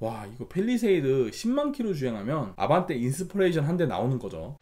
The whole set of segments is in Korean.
와, 이거 펠리세이드 10만 킬로 주행하면 아반떼 인스퍼레이션 한 대 나오는 거죠.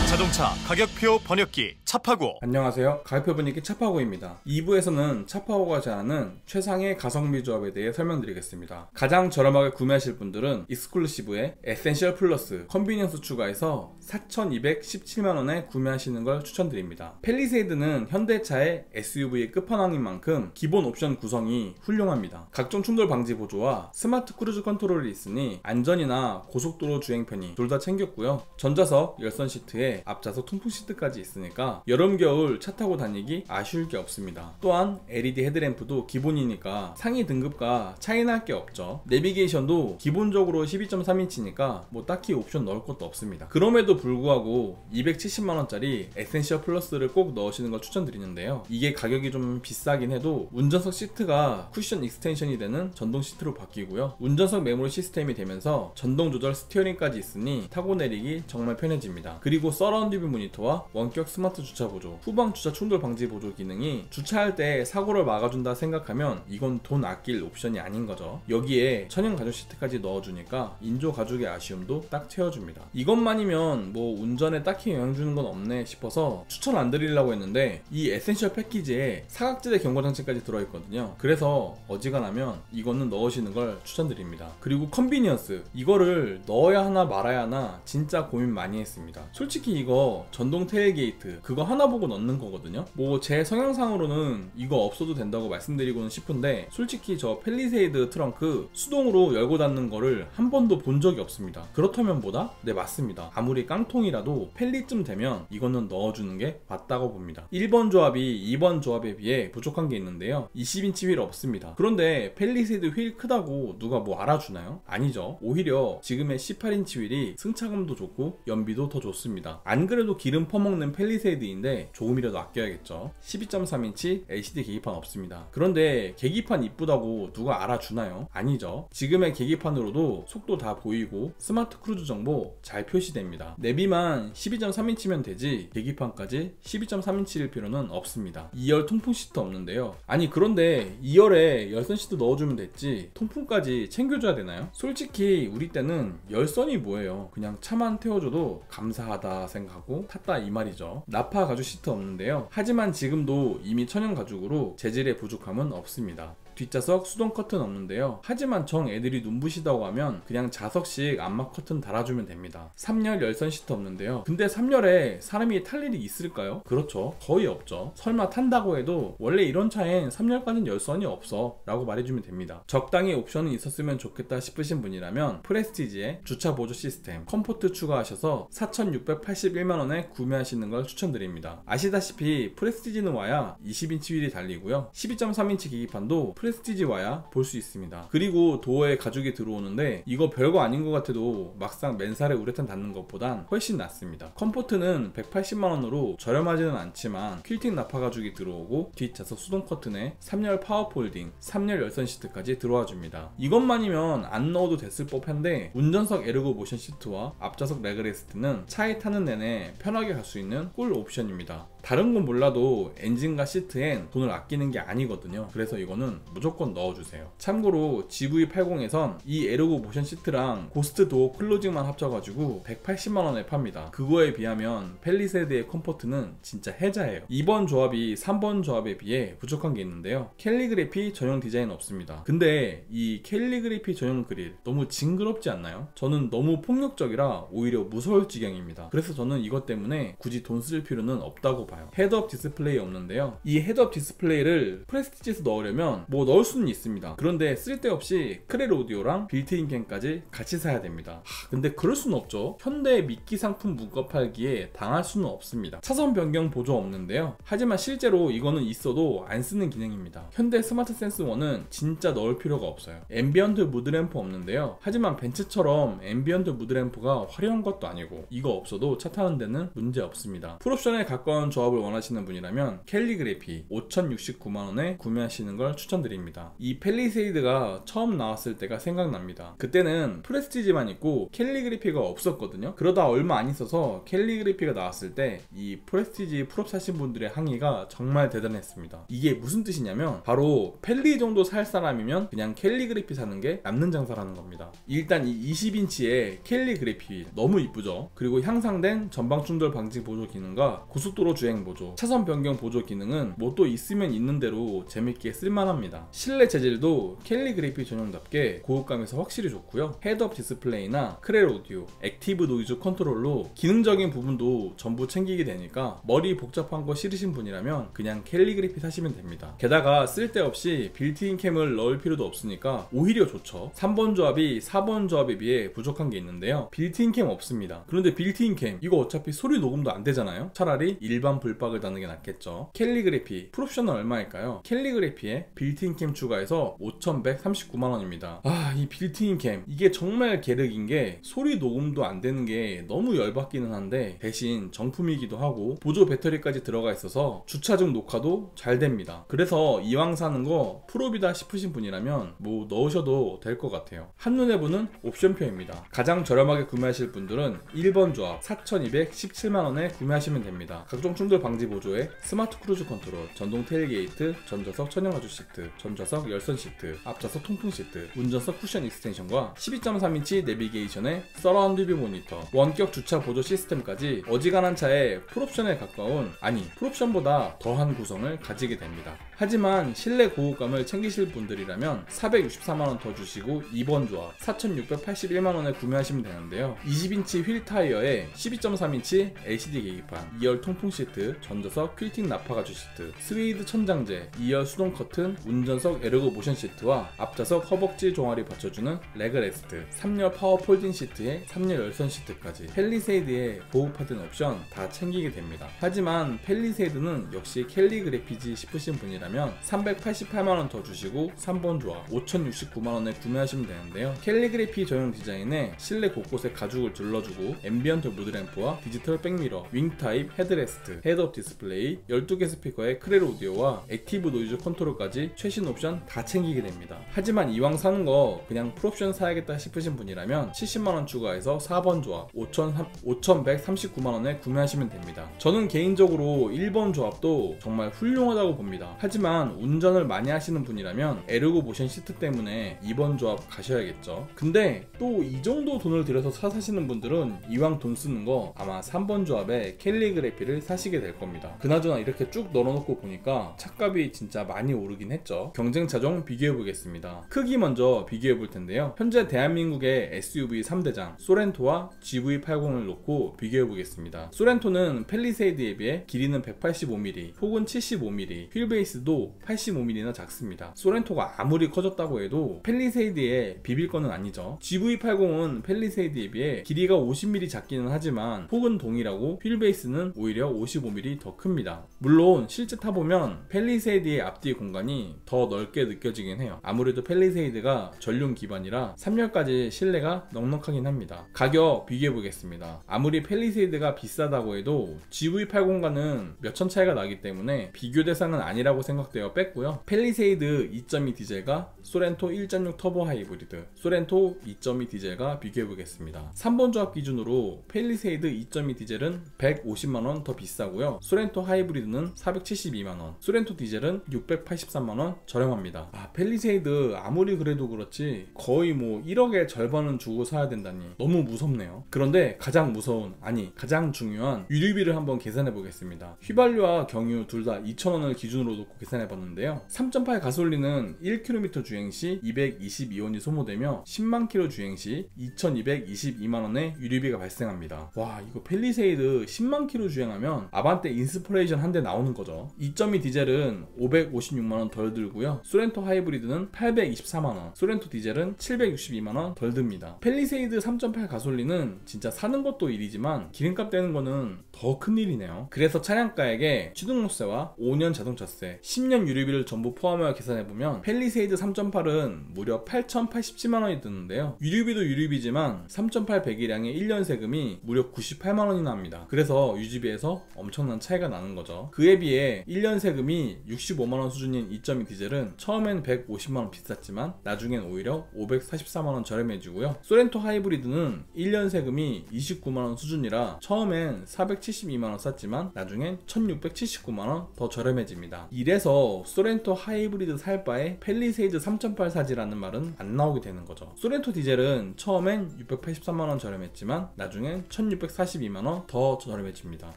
자동차 가격표 번역기 차파고. 안녕하세요, 가격표 번역기 차파고입니다. 2부에서는 차파고가 제안하는 최상의 가성비 조합에 대해 설명드리겠습니다. 가장 저렴하게 구매하실 분들은 익스클루시브에 에센셜 플러스 컨비니언스 추가해서 4,217만원에 구매하시는 걸 추천드립니다. 펠리세이드는 현대차의 SUV의 끝판왕인 만큼 기본 옵션 구성이 훌륭합니다. 각종 충돌 방지 보조와 스마트 크루즈 컨트롤이 있으니 안전이나 고속도로 주행 편의 둘 다 챙겼고요. 전자석 열선 시트에 앞좌석 통풍 시트까지 있으니까 여름 겨울 차 타고 다니기 아쉬울 게 없습니다. 또한 LED 헤드램프도 기본이니까 상위 등급과 차이 날 게 없죠. 내비게이션도 기본적으로 12.3인치니까 뭐 딱히 옵션 넣을 것도 없습니다. 그럼에도 불구하고 270만원짜리 에센셜 플러스를 꼭 넣으시는 걸 추천드리는데요. 이게 가격이 좀 비싸긴 해도 운전석 시트가 쿠션 익스텐션이 되는 전동 시트로 바뀌고요. 운전석 메모리 시스템이 되면서 전동 조절 스티어링까지 있으니 타고 내리기 정말 편해집니다. 그리고 서라운드 뷰 모니터와 원격 스마트 주차 보조, 후방 주차 충돌 방지 보조 기능이 주차할 때 사고를 막아준다 생각하면 이건 돈 아낄 옵션이 아닌 거죠. 여기에 천연 가죽 시트까지 넣어주니까 인조 가죽의 아쉬움도 딱 채워줍니다. 이것만이면 뭐 운전에 딱히 영향 주는 건 없네 싶어서 추천 안 드리려고 했는데 이 에센셜 패키지에 사각지대 경고 장치까지 들어있거든요. 그래서 어지간하면 이거는 넣으시는 걸 추천드립니다. 그리고 컨비니언스, 이거를 넣어야 하나 말아야 하나 진짜 고민 많이 했습니다. 솔직히 이거 전동 테일게이트 그거 하나 보고 넣는 거거든요. 뭐 제 성향상으로는 이거 없어도 된다고 말씀드리고는 싶은데 솔직히 저 펠리세이드 트렁크 수동으로 열고 닫는 거를 한 번도 본 적이 없습니다. 그렇다면 뭐다? 네, 맞습니다. 아무리 깡통이라도 펠리쯤 되면 이거는 넣어주는 게 맞다고 봅니다. 1번 조합이 2번 조합에 비해 부족한 게 있는데요. 20인치 휠 없습니다. 그런데 펠리세이드 휠 크다고 누가 뭐 알아주나요? 아니죠. 오히려 지금의 18인치 휠이 승차감도 좋고 연비도 더 좋습니다. 안 그래도 기름 퍼먹는 펠리세이드인데 조금이라도 아껴야겠죠. 12.3인치 LCD 계기판 없습니다. 그런데 계기판 이쁘다고 누가 알아주나요? 아니죠. 지금의 계기판으로도 속도 다 보이고 스마트 크루즈 정보 잘 표시됩니다. 내비만 12.3인치면 되지 계기판까지 12.3인치일 필요는 없습니다. 2열 통풍 시트 없는데요. 아니 그런데 2열에 열선 시트 넣어주면 됐지 통풍까지 챙겨줘야 되나요? 솔직히 우리 때는 열선이 뭐예요. 그냥 차만 태워줘도 감사하다 생각하고 탔다 이 말이죠. 나파 가죽 시트 없는데요. 하지만 지금도 이미 천연 가죽으로 재질의 부족함은 없습니다. 뒷좌석 수동 커튼 없는데요. 하지만 정 애들이 눈부시다고 하면 그냥 좌석식 암막 커튼 달아주면 됩니다. 3열 열선 시트 없는데요. 근데 3열에 사람이 탈 일이 있을까요? 그렇죠. 거의 없죠. 설마 탄다고 해도 원래 이런 차엔 3열까지는 열선이 없어 라고 말해주면 됩니다. 적당히 옵션이 있었으면 좋겠다 싶으신 분이라면 프레스티지에 주차 보조 시스템, 컴포트 추가하셔서 4,681만원에 구매하시는 걸 추천드립니다. 아시다시피 프레스티지는 와야 20인치 휠이 달리고요. 12.3인치 계기판도 프레스티지 와야 볼 수 있습니다. 그리고 도어에 가죽이 들어오는데 이거 별거 아닌 것 같아도 막상 맨살에 우레탄 닿는 것보단 훨씬 낫습니다. 컴포트는 180만원으로 저렴하지는 않지만 퀼팅 나파 가죽이 들어오고 뒷좌석 수동 커튼에 3열 파워 폴딩, 3열 열선 시트까지 들어와 줍니다. 이것만이면 안 넣어도 됐을 법한데 운전석 에르고 모션 시트와 앞좌석 레그레스트는 차에 타는 내내 편하게 갈 수 있는 꿀 옵션입니다. 다른 건 몰라도 엔진과 시트엔 돈을 아끼는 게 아니거든요. 그래서 이거는 무조건 넣어주세요. 참고로 GV80에선 이 에르고 모션 시트랑 고스트 도어 클로징만 합쳐가지고 180만원에 팝니다. 그거에 비하면 펠리세이드의 컴포트는 진짜 해자예요. 2번 조합이 3번 조합에 비해 부족한 게 있는데요. 캘리그래피 전용 디자인 없습니다. 근데 이 캘리그래피 전용 그릴 너무 징그럽지 않나요? 저는 너무 폭력적이라 오히려 무서울 지경입니다. 그래서 저는 이것 때문에 굳이 돈 쓸 필요는 없다고 봐요. 헤드업 디스플레이 없는데요. 이 헤드업 디스플레이를 프레스티지에서 넣으려면 뭐 넣을 수는 있습니다. 그런데 쓸데없이 크렐 오디오랑 빌트인 캠까지 같이 사야 됩니다. 근데 그럴 수는 없죠. 현대 미끼 상품 문과 팔기에 당할 수는 없습니다. 차선 변경 보조 없는데요. 하지만 실제로 이거는 있어도 안 쓰는 기능입니다. 현대 스마트 센스 1은 진짜 넣을 필요가 없어요. 앰비언트 무드램프 없는데요. 하지만 벤츠처럼 앰비언트 무드램프가 화려한 것도 아니고 이거 없어도 차 타는 데는 문제 없습니다. 풀옵션에 가까운 조합을 원하시는 분이라면 캘리그래피 5,069만원에 구매하시는 걸 추천드립니다. 이 펠리세이드가 처음 나왔을 때가 생각납니다. 그때는 프레스티지만 있고 캘리그래피가 없었거든요. 그러다 얼마 안 있어서 캘리그래피가 나왔을 때 이 프레스티지 풀업 사신 분들의 항의가 정말 대단했습니다. 이게 무슨 뜻이냐면 바로 펠리 정도 살 사람이면 그냥 캘리그래피 사는 게 남는 장사라는 겁니다. 일단 이 20인치의 캘리그래피 너무 이쁘죠. 그리고 향상된 전방 충돌 방지 보조 기능과 고속도로 주행 보조, 차선 변경 보조 기능은 뭐 또 있으면 있는 대로 재밌게 쓸만합니다. 실내 재질도 캘리그래피 전용답게 고급감에서 확실히 좋고요. 헤드업 디스플레이나 크렐 오디오, 액티브 노이즈 컨트롤로 기능적인 부분도 전부 챙기게 되니까 머리 복잡한 거 싫으신 분이라면 그냥 캘리그래피 사시면 됩니다. 게다가 쓸데없이 빌트인 캠을 넣을 필요도 없으니까 오히려 좋죠. 3번 조합이 4번 조합에 비해 부족한 게 있는데요. 빌트인 캠 없습니다. 그런데 빌트인 캠 이거 어차피 소리 녹음도 안 되잖아요. 차라리 일반 불박을 다는 게 낫겠죠. 캘리그래피 풀옵션은 얼마일까요? 캘리그래피에 빌트인 캠 추가해서 5,139만원입니다. 이 빌트인 캠 이게 정말 개륵인 게 소리 녹음도 안 되는 게 너무 열받기는 한데 대신 정품이기도 하고 보조 배터리까지 들어가 있어서 주차 중 녹화도 잘 됩니다. 그래서 이왕 사는 거 풀옵이다 싶으신 분이라면 뭐 넣으셔도 될 것 같아요. 한눈에 보는 옵션표입니다. 가장 저렴하게 구매하실 분들은 1번 조합 4,217만원에 구매하시면 됩니다. 각종 충돌 방지 보조에 스마트 크루즈 컨트롤, 전동 테일게이트, 전좌석 천연가죽 시트, 전좌석 열선 시트, 앞좌석 통풍 시트, 운전석 쿠션 익스텐션과 12.3인치 내비게이션의 서라운드 뷰 모니터, 원격 주차 보조 시스템까지 어지간한 차에 풀옵션에 가까운, 아니 풀옵션보다 더한 구성을 가지게 됩니다. 하지만 실내 고급감을 챙기실 분들이라면 464만원 더 주시고 2번 조합 4,681만원에 구매하시면 되는데요. 20인치 휠 타이어에 12.3인치 LCD 계기판, 2열 통풍 시트, 전좌석 퀼팅 나파가죽 시트, 스웨이드 천장재, 2열 수동 커튼, 운전석 에르고 모션 시트와 앞좌석 허벅지 종아리 받쳐주는 레그레스트, 3열 파워 폴딩 시트에 3열 열선 시트까지 펠리세이드의 고급화된 옵션 다 챙기게 됩니다. 하지만 펠리세이드는 역시 캘리그래피지 싶으신 분이라면 388만원 더 주시고 3번 조합 5,069만원에 구매하시면 되는데요. 캘리그래피 전용 디자인에 실내 곳곳에 가죽을 둘러주고 앰비언트 무드램프와 디지털 백미러, 윙 타입 헤드레스트, 헤드업 디스플레이, 12개 스피커의 크렐 오디오와 액티브 노이즈 컨트롤까지 최신 옵션 다 챙기게 됩니다. 하지만 이왕 사는 거 그냥 풀옵션 사야겠다 싶으신 분이라면 70만원 추가해서 4번 조합 5,139만원에 구매하시면 됩니다. 저는 개인적으로 1번 조합도 정말 훌륭하다고 봅니다. 하지만 운전을 많이 하시는 분이라면 에르고 모션 시트 때문에 2번 조합 가셔야겠죠. 근데 또 이 정도 돈을 들여서 사시는 분들은 이왕 돈 쓰는 거 아마 3번 조합에 캘리그래피를 사시게 될 겁니다. 그나저나 이렇게 쭉 널어놓고 보니까 차값이 진짜 많이 오르긴 했죠. 경쟁차종 비교해보겠습니다. 크기 먼저 비교해볼 텐데요. 현재 대한민국의 SUV 3대장 소렌토와 GV80을 놓고 비교해보겠습니다. 소렌토는 펠리세이드에 비해 길이는 185mm 혹은 75mm, 휠베이스도 85mm나 작습니다. 소렌토가 아무리 커졌다고 해도 펠리세이드에 비빌 거는 아니죠. GV80은 펠리세이드에 비해 길이가 50mm 작기는 하지만 폭은 동일하고 휠베이스는 오히려 55mm 더 큽니다. 물론 실제 타보면 펠리세이드의 앞뒤 공간이 더 넓게 느껴지긴 해요. 아무래도 펠리세이드가 전륜 기반이라 3열까지 실내가 넉넉하긴 합니다. 가격 비교해보겠습니다. 아무리 펠리세이드가 비싸다고 해도 GV80과는 몇천 차이가 나기 때문에 비교 대상은 아니라고 생각되어 뺐고요. 펠리세이드 2.2 디젤과 소렌토 1.6 터보 하이브리드, 소렌토 2.2 디젤과 비교해보겠습니다. 3번 조합 기준으로 펠리세이드 2.2 디젤은 150만원 더 비싸고요. 소렌토 하이브리드는 472만원, 소렌토 디젤은 683만원 저렴합니다. 펠리세이드 아무리 그래도 그렇지 거의 뭐 1억의 절반은 주고 사야 된다니 너무 무섭네요. 그런데 가장 무서운, 아니 가장 중요한 유류비를 한번 계산해보겠습니다. 휘발유와 경유 둘 다 2,000원을 기준으로 놓고 계산해봤는데요. 3.8 가솔린은 1km 주행시 222원이 소모되며 10만 킬로 주행시 2,222만원의 유류비가 발생합니다. 와, 이거 펠리세이드 10만 킬로 주행하면 아반떼 인스퍼레이션 한 대 나오는 거죠. 2.2 디젤은 556만원 덜 들고요. 소렌토 하이브리드는 824만원, 소렌토 디젤은 762만원 덜 듭니다. 펠리세이드 3.8 가솔린은 진짜 사는 것도 일이지만 기름값 떼는 거는 더 큰일이네요. 그래서 차량가액에 취등록세와 5년 자동차세, 10년 유류비를 전부 포함하여 계산해보면 펠리세이드 3.8은 무려 8,087만원이 드는데요. 유류비도 유류비지만 3.8 배기량의 1년 세금이 무려 98만원이나 합니다. 그래서 유지비에서 엄청난 차이가 나는 거죠. 그에 비해 1년 세금이 65만원 수준인 2.2 디젤은 처음엔 150만원 비쌌지만 나중엔 오히려 544만원 저렴해지고요. 소렌토 하이브리드는 1년 세금이 29만원 수준이라 처음엔 472만원 쌌지만 나중엔 1679만원 더 저렴해집니다. 이래서 소렌토 하이브리드 살 바에 팰리세이드 3.8 사지라는 말은 안 나오게 되는 거죠. 소렌토 디젤은 처음엔 683만원 저렴했지만 나중엔 1642만원 더 저렴해집니다.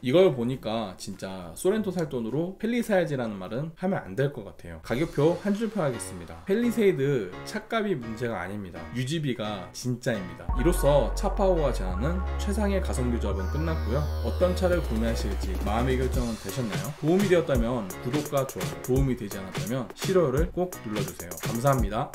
이걸 보니까 진짜 소렌토 살 돈으로 팰리 사야지라는 말은 하면 안 될 것 같아요. 가격표 한 줄 펴야겠습니다. 팰리세이드 차값이 문제가 아닙니다. 유지비가 진짜입니다. 이로써 차파워가 제안하는 최상의 가성비 조합은 끝났고요. 어떤 차를 구매하실지 마음의 결정은 되셨나요? 도움이 되었다면 구독과 좋아요, 도움이 되지 않았다면 싫어요를 꼭 눌러주세요. 감사합니다.